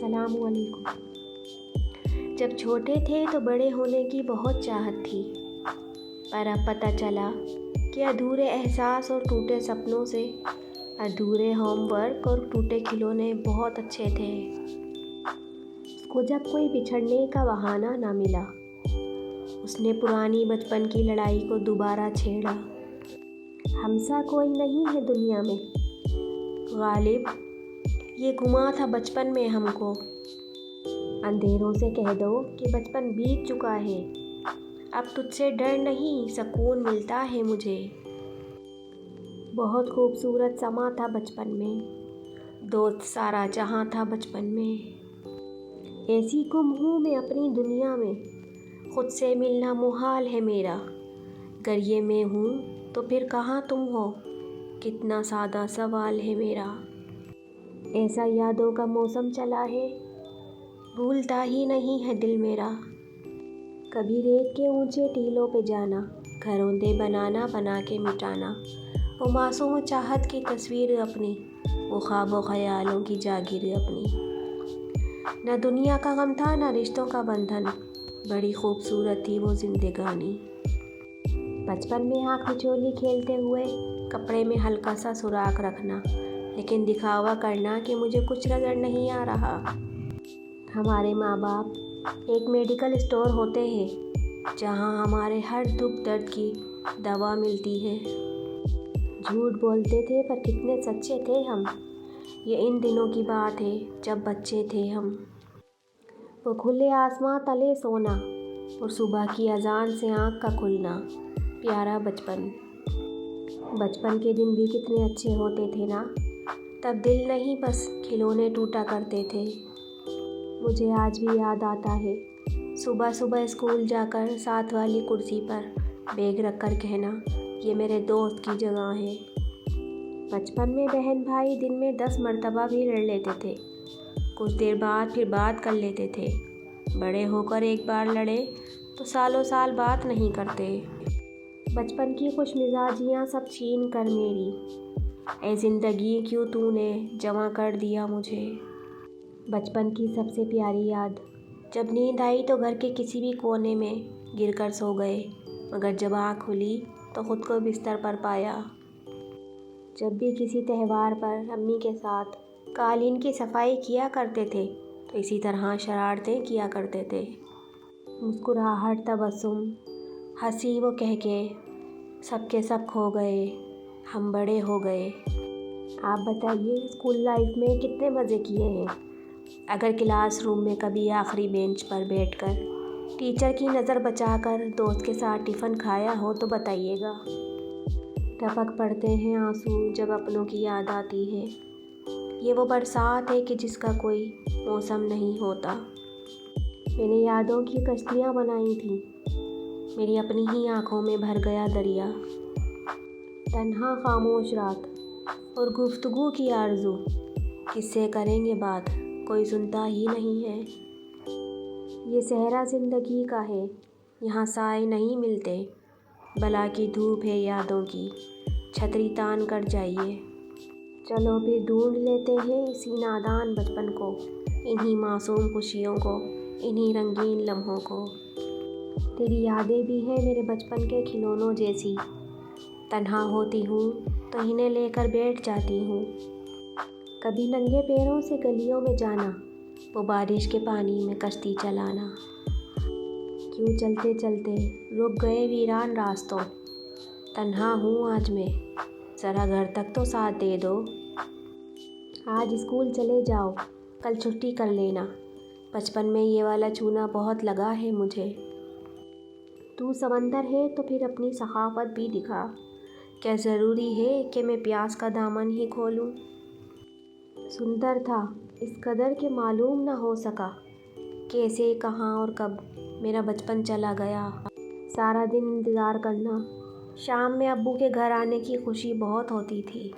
अस्सलामुअलैकुम। जब छोटे थे तो बड़े होने की बहुत चाहत थी, पर अब पता चला कि अधूरे एहसास और टूटे सपनों से अधूरे होमवर्क और टूटे खिलौने बहुत अच्छे थे। उसको जब कोई बिछड़ने का बहाना ना मिला, उसने पुरानी बचपन की लड़ाई को दोबारा छेड़ा। हमसा कोई नहीं है दुनिया में गालिब, ये गुमा था बचपन में हमको। अंधेरों से कह दो कि बचपन बीत चुका है, अब तुझसे डर नहीं सुकून मिलता है मुझे। बहुत खूबसूरत समा था बचपन में, दोस्त सारा जहां था बचपन में। ऐसी गुम हूँ मैं अपनी दुनिया में, खुद से मिलना मुहाल है मेरा। अगर ये मैं हूँ तो फिर कहाँ तुम हो, कितना सादा सवाल है मेरा। ऐसा यादों का मौसम चला है, भूलता ही नहीं है दिल मेरा। कभी रेत के ऊंचे टीलों पे जाना, घरौंदे बनाना बना के मिटाना। वो मासूम चाहत की तस्वीर अपनी, वो ख्वाबों ख्यालों की जागीर अपनी। न दुनिया का गम था न रिश्तों का बंधन, बड़ी खूबसूरत थी वो जिंदगानी। बचपन में आँख मिचोली खेलते हुए कपड़े में हल्का सा सुराख रखना, लेकिन दिखावा करना कि मुझे कुछ नज़र नहीं आ रहा। हमारे माँ बाप एक मेडिकल स्टोर होते हैं, जहाँ हमारे हर दुख दर्द की दवा मिलती है। झूठ बोलते थे पर कितने सच्चे थे हम, ये इन दिनों की बात है जब बच्चे थे हम। वो खुले आसमां तले सोना और सुबह की अजान से आँख का खुलना, प्यारा बचपन। बचपन के दिन भी कितने अच्छे होते थे ना, तब दिल नहीं बस खिलौने टूटा करते थे। मुझे आज भी याद आता है सुबह सुबह स्कूल जाकर साथ वाली कुर्सी पर बैग रखकर कहना, ये मेरे दोस्त की जगह है। बचपन में बहन भाई दिन में 10 मरतबा भी लड़ लेते थे, कुछ देर बाद फिर बात कर लेते थे। बड़े होकर एक बार लड़े तो सालों साल बात नहीं करते। बचपन की खुश मिजाजियाँ सब छीन कर मेरी, ऐ ज़िंदगी क्यों तूने जमा कर दिया मुझे। बचपन की सबसे प्यारी याद, जब नींद आई तो घर के किसी भी कोने में गिरकर सो गए, मगर जब आँख खुली तो ख़ुद को बिस्तर पर पाया। जब भी किसी त्यौहार पर अम्मी के साथ कालीन की सफाई किया करते थे, तो इसी तरह शरारतें किया करते थे। मुस्कुराहट तबस्सुम हंसी वो कह के सबके सब खो गए, हम बड़े हो गए। आप बताइए स्कूल लाइफ में कितने मज़े किए हैं। अगर क्लासरूम में कभी आखिरी बेंच पर बैठकर टीचर की नज़र बचाकर दोस्त के साथ टिफ़िन खाया हो तो बताइएगा। टपक पड़ते हैं आंसू जब अपनों की याद आती है, ये वो बरसात है कि जिसका कोई मौसम नहीं होता। मैंने यादों की कश्तियाँ बनाई थी, मेरी अपनी ही आँखों में भर गया दरिया। तन्हा खामोश रात और गुफ्तगू की आरज़ू, किससे करेंगे बात कोई सुनता ही नहीं है। ये सहरा ज़िंदगी का है, यहाँ साए नहीं मिलते, बला की धूप है यादों की, छतरी तान कर जाइए। चलो फिर ढूंढ लेते हैं इसी नादान बचपन को, इन्हीं मासूम खुशियों को, इन्हीं रंगीन लम्हों को। तेरी यादें भी हैं मेरे बचपन के खिलौनों जैसी, तन्हा होती हूँ तो इन्हें लेकर बैठ जाती हूँ। कभी नंगे पैरों से गलियों में जाना, वो बारिश के पानी में कश्ती चलाना। क्यों चलते चलते रुक गए वीरान रास्तों, तन्हा हूँ आज मैं, ज़रा घर तक तो साथ दे दो। आज स्कूल चले जाओ, कल छुट्टी कर लेना, बचपन में ये वाला चूना बहुत लगा है मुझे। तू समंदर है तो फिर अपनी सखावत भी दिखा, क्या ज़रूरी है कि मैं प्यास का दामन ही खोलूं। सुंदर था इस कदर के मालूम न हो सका, कैसे कहाँ और कब मेरा बचपन चला गया। सारा दिन इंतज़ार करना, शाम में अब्बू के घर आने की खुशी बहुत होती थी।